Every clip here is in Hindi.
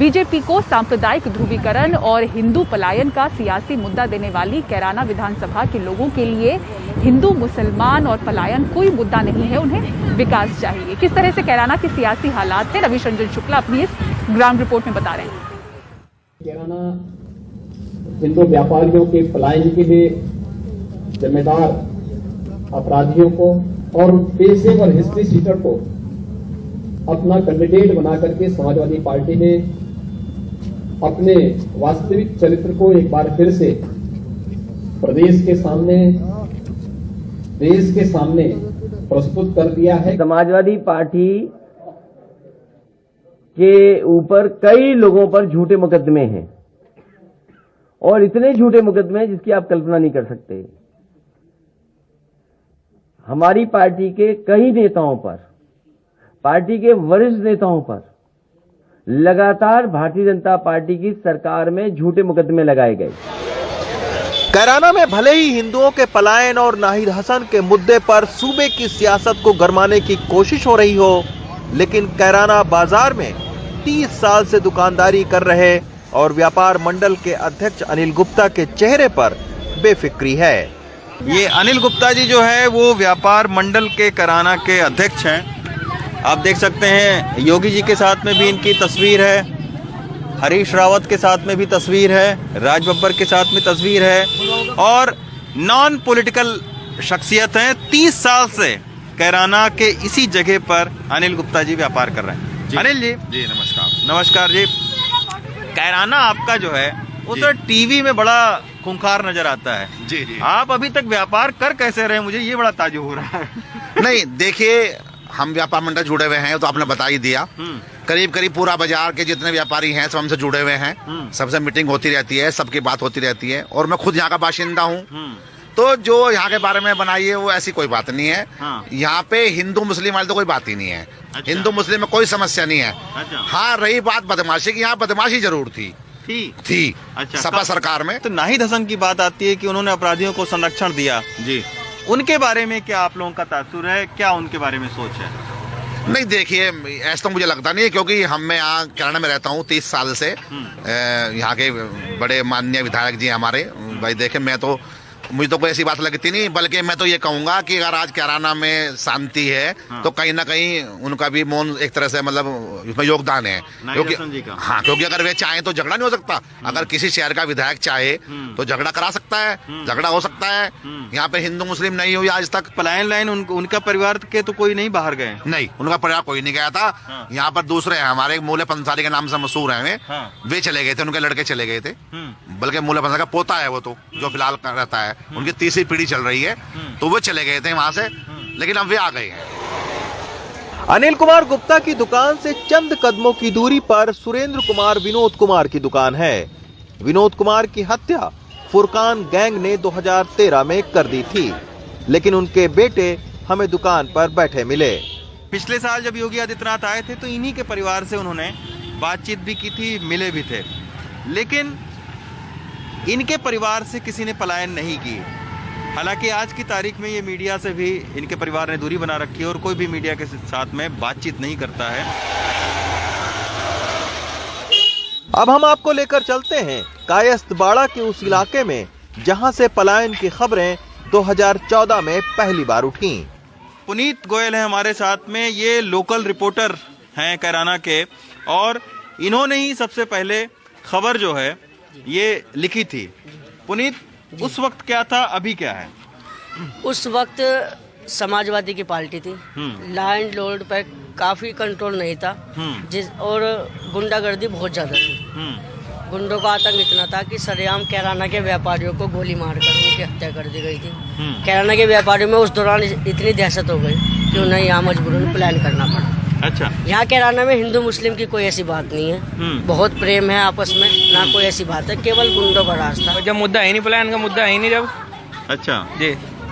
बीजेपी को सांप्रदायिक ध्रुवीकरण और हिंदू पलायन का सियासी मुद्दा देने वाली कैराना विधानसभा के लोगों के लिए हिंदू मुसलमान और पलायन कोई मुद्दा नहीं है, उन्हें विकास चाहिए। किस तरह से कैराना के सियासी हालात हैं, रविश रंजन शुक्ला अपनी इस ग्राउंड रिपोर्ट में बता रहे हैं। कैराना हिंदू व्यापारियों के पलायन के लिए जिम्मेदार अपराधियों को और पेशेवर हिस्ट्री सीटर को अपना कैंडिडेट बना करके समाजवादी पार्टी ने अपने वास्तविक चरित्र को एक बार फिर से प्रदेश के सामने, देश के सामने प्रस्तुत कर दिया है। समाजवादी पार्टी के ऊपर कई लोगों पर झूठे मुकदमे हैं और इतने झूठे मुकदमे जिसकी आप कल्पना नहीं कर सकते। हमारी पार्टी के कई नेताओं पर, पार्टी के वरिष्ठ नेताओं पर लगातार भारतीय जनता पार्टी की सरकार में झूठे मुकदमे लगाए गए। कैराना में भले ही हिंदुओं के पलायन और नाहिद हसन के मुद्दे पर सूबे की सियासत को गरमाने की कोशिश हो रही हो, लेकिन कैराना बाजार में 30 साल से दुकानदारी कर रहे और व्यापार मंडल के अध्यक्ष अनिल गुप्ता के चेहरे पर बेफिक्री है। ये अनिल गुप्ता जी जो है वो व्यापार मंडल के कैराना के अध्यक्ष हैं। आप देख सकते हैं योगी जी के साथ में भी इनकी तस्वीर है, हरीश रावत के साथ में भी तस्वीर है, राज बब्बर के साथ में तस्वीर है और नॉन पॉलिटिकल शख्सियत हैं। 30 साल से कैराना के इसी जगह पर अनिल गुप्ता जी व्यापार कर रहे हैं। अनिल जी नमस्कार। नमस्कार जी। कैराना आपका जो है वो तो टीवी में बड़ा खूंखार नजर आता है। जी जी। आप अभी तक व्यापार कर कैसे रहे, मुझे ये बड़ा ताज्जुब हो रहा है। नहीं देखिए, हम व्यापार मंडल जुड़े हुए हैं तो आपने बता ही दिया। करीब करीब पूरा बाजार के जितने व्यापारी हैं सब हमसे जुड़े हुए हैं, सबसे मीटिंग होती रहती है, सबकी बात होती रहती है और मैं खुद यहाँ का बाशिंदा हूँ। तो जो यहाँ के बारे में बनाई है वो ऐसी कोई बात नहीं है। यहाँ पे हिंदू मुस्लिम वाली तो कोई बात ही नहीं है। अच्छा। हिंदू मुस्लिम में कोई समस्या नहीं है। अच्छा। हाँ, रही बात बदमाशी की, यहाँ बदमाशी जरूर थी। अच्छा, सपा सरकार में। तो नाहिद हसन की बात आती है कि उन्होंने अपराधियों को संरक्षण दिया जी, उनके बारे में क्या आप लोगों का तासुर है, क्या उनके बारे में सोच है? नहीं देखिए, ऐसा तो मुझे लगता नहीं है क्योंकि मैं यहाँ कैराना में रहता हूँ 30 साल से। यहाँ के बड़े माननीय विधायक जी हमारे भाई, देखे मैं तो, मुझे तो कोई ऐसी बात लगती नहीं, बल्कि मैं तो ये कहूंगा कि अगर आज कैराना में शांति है तो कहीं ना कहीं उनका भी मौन एक तरह से मतलब उसमें योगदान है। क्योंकि हाँ, क्योंकि अगर वे चाहें तो झगड़ा नहीं हो सकता। अगर किसी शहर का विधायक चाहे तो झगड़ा करा सकता है, झगड़ा हो सकता है। यहाँ पे हिंदू मुस्लिम नहीं हुई आज तक। पलायन लाइन उनका परिवार के तो कोई नहीं बाहर गए? नहीं, उनका परिवार कोई नहीं गया था। यहाँ पर दूसरे हैं हमारे, मूले पंसारी के नाम से मशहूर है वे चले गए थे, उनके लड़के चले गए थे। बल्कि मूले पंसारी का पोता है वो तो, जो फिलहाल रहता है, उनकी तीसरी पीढ़ी चल रही है, तो वो चले गए थे वहां से, लेकिन अब वे आ गए हैं। अनिल कुमार गुप्ता की दुकान से चंद कदमों की दूरी पर सुरेंद्र कुमार विनोद कुमार की दुकान है। विनोद कुमार की हत्या फुरकान गैंग ने 2013 में कर दी थी, लेकिन उनके बेटे हमें दुकान पर बैठे मिले। पिछले साल जब योगी आदित्यनाथ आए थे तो इन्हीं के परिवार से उन्होंने बातचीत भी की थी, मिले भी थे, लेकिन इनके परिवार से किसी ने पलायन नहीं की। हालांकि आज की तारीख में ये मीडिया से भी इनके परिवार ने दूरी बना रखी है और कोई भी मीडिया के साथ में बातचीत नहीं करता है। अब हम आपको लेकर चलते हैं कायस्थबाड़ा के उस इलाके में जहां से पलायन की खबरें 2014 में पहली बार उठी। पुनीत गोयल है हमारे साथ में, ये लोकल रिपोर्टर हैं कैराना के, और इन्होंने ही सबसे पहले खबर जो है ये लिखी थी। पुनीत, उस वक्त क्या था, अभी क्या है? उस वक्त समाजवादी की पार्टी थी, लैंड लॉर्ड पर काफी कंट्रोल नहीं था, और गुंडागर्दी बहुत ज्यादा थी। गुंडों का आतंक इतना था कि सरेआम कैराना के व्यापारियों को गोली मारकर उनकी हत्या कर दी गई थी। कैराना के व्यापारियों में उस दौरान इतनी दहशत हो गई कि उन्हें यहाँ मजबूरन प्लान करना पड़ा। अच्छा। यहाँ कैराना में हिंदू मुस्लिम की कोई ऐसी बात नहीं है, बहुत प्रेम है आपस में, ना कोई ऐसी बात है, केवल गुंडों का रास्ता। जब मुद्दा है नहीं, प्लान का मुद्दा है नहीं जब। अच्छा जी,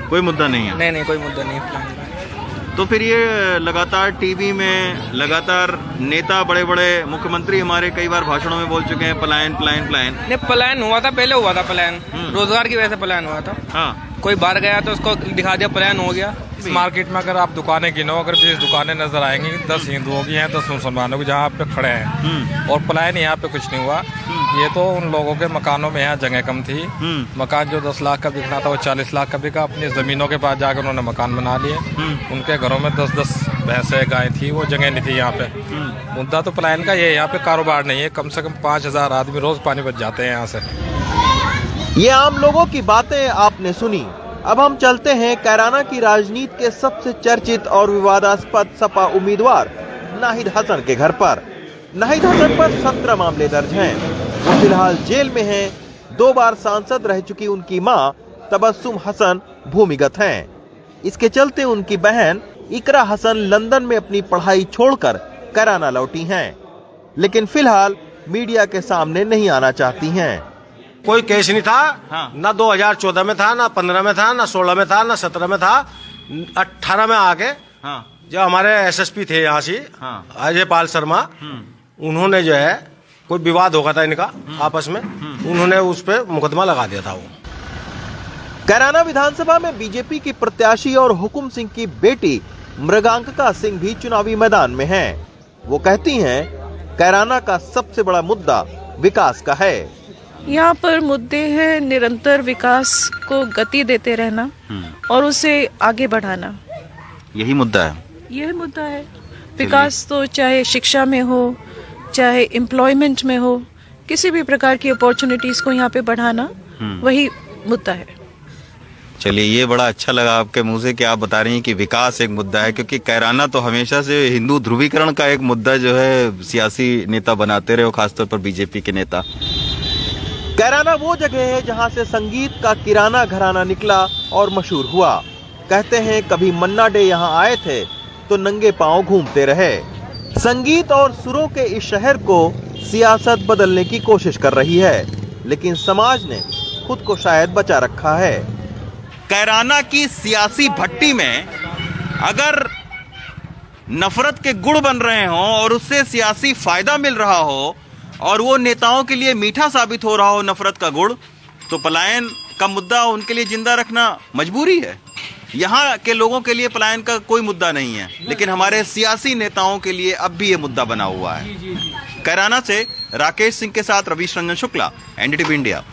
कोई मुद्दा नहीं है? नहीं कोई मुद्दा नहीं है प्लान का। तो फिर ये लगातार टीवी में लगातार नेता, बड़े बड़े मुख्यमंत्री हमारे कई बार भाषणों में बोल चुके हैं पलायन पलायन पलायन। नहीं, पलायन हुआ था, पहले हुआ था पलायन, रोजगार की वजह से पलायन हुआ था। हाँ, कोई बाहर गया तो उसको दिखा दिया पलायन हो गया, में ही? मार्केट में अगर आप दुकानें गिनो, अगर 20 दुकानें नजर आएंगी, 10 हिंदुओं की हैं, 10 मुसलमानों की, जहाँ पे खड़े हैं। और पलायन यहाँ पे कुछ नहीं हुआ। ये तो उन लोगों के मकानों में यहाँ जगह कम थी। मकान जो 10 लाख का बिकना था वो 40 लाख का बिका। अपनी जमीनों के पास जाकर उन्होंने मकान बना लिए। उनके घरों में 10-10 भैंसें गाय थी, वो जगह नहीं थी यहाँ पे। मुद्दा तो पलायन का ये है, यहाँ पे कारोबार नहीं है। कम से कम 5000 आदमी रोज पानी बच जाते हैं यहाँ से। ये आम लोगों की बातें आपने सुनी। अब हम चलते हैं कैराना की राजनीति के सबसे चर्चित और विवादास्पद सपा उम्मीदवार नाहिद हसन के घर पर। नाहिद हसन पर 17 मामले दर्ज हैं। वो फिलहाल जेल में हैं। 2 बार सांसद रह चुकी उनकी मां तबस्सुम हसन भूमिगत हैं। इसके चलते उनकी बहन इकरा हसन लंदन में अपनी पढ़ाई छोड़कर कैराना लौटी हैं, लेकिन फिलहाल मीडिया के सामने नहीं आना चाहती हैं। कोई केस नहीं था। ना 2014 में था, ना 15 में था, ना 16 में था, ना 17 में था। 18 में आके जो हमारे एसएसपी थे यहाँ से, अजय पाल शर्मा, उन्होंने जो है कोई विवाद हो गया था इनका आपस में, उन्होंने उस पर मुकदमा लगा दिया था। वो कैराना विधानसभा में बीजेपी की प्रत्याशी और हुकुम सिंह की बेटी मृगांकिका सिंह भी चुनावी मैदान में हैं। वो कहती हैं कैराना का सबसे बड़ा मुद्दा विकास का है। यहाँ पर मुद्दे हैं निरंतर विकास को गति देते रहना और उसे आगे बढ़ाना। यही मुद्दा है। यह मुद्दा है। विकास तो चाहे शिक्षा में हो, चाहे एम्प्लॉयमेंट में हो, किसी भी प्रकार की अपॉर्चुनिटीज को यहाँ पे बढ़ाना, वही मुद्दा है। चलिए, ये बड़ा अच्छा लगा आपके मुंह से कि आप बता रही हैं कि विकास एक मुद्दा है, क्योंकि कैराना तो हमेशा से हिंदू ध्रुवीकरण का एक मुद्दा जो है सियासी नेता बनाते रहे, खासतौर पर बीजेपी के नेता। कैराना वो जगह है जहां से संगीत का किराना घराना निकला और मशहूर हुआ। कहते हैं कभी मन्ना डे यहां आए थे तो नंगे पांव घूमते रहे। संगीत और सुरों के इस शहर को सियासत बदलने की कोशिश कर रही है, लेकिन समाज ने खुद को शायद बचा रखा है। कैराना की सियासी भट्टी में अगर नफरत के गुड़ बन रहे हों और उससे सियासी फायदा मिल रहा हो और वो नेताओं के लिए मीठा साबित हो रहा हो नफरत का गुड़, तो पलायन का मुद्दा उनके लिए जिंदा रखना मजबूरी है। यहाँ के लोगों के लिए पलायन का कोई मुद्दा नहीं है, लेकिन हमारे सियासी नेताओं के लिए अब भी ये मुद्दा बना हुआ है। कैराना से राकेश सिंह के साथ रवीश रंजन शुक्ला, एनडीटीवी इंडिया।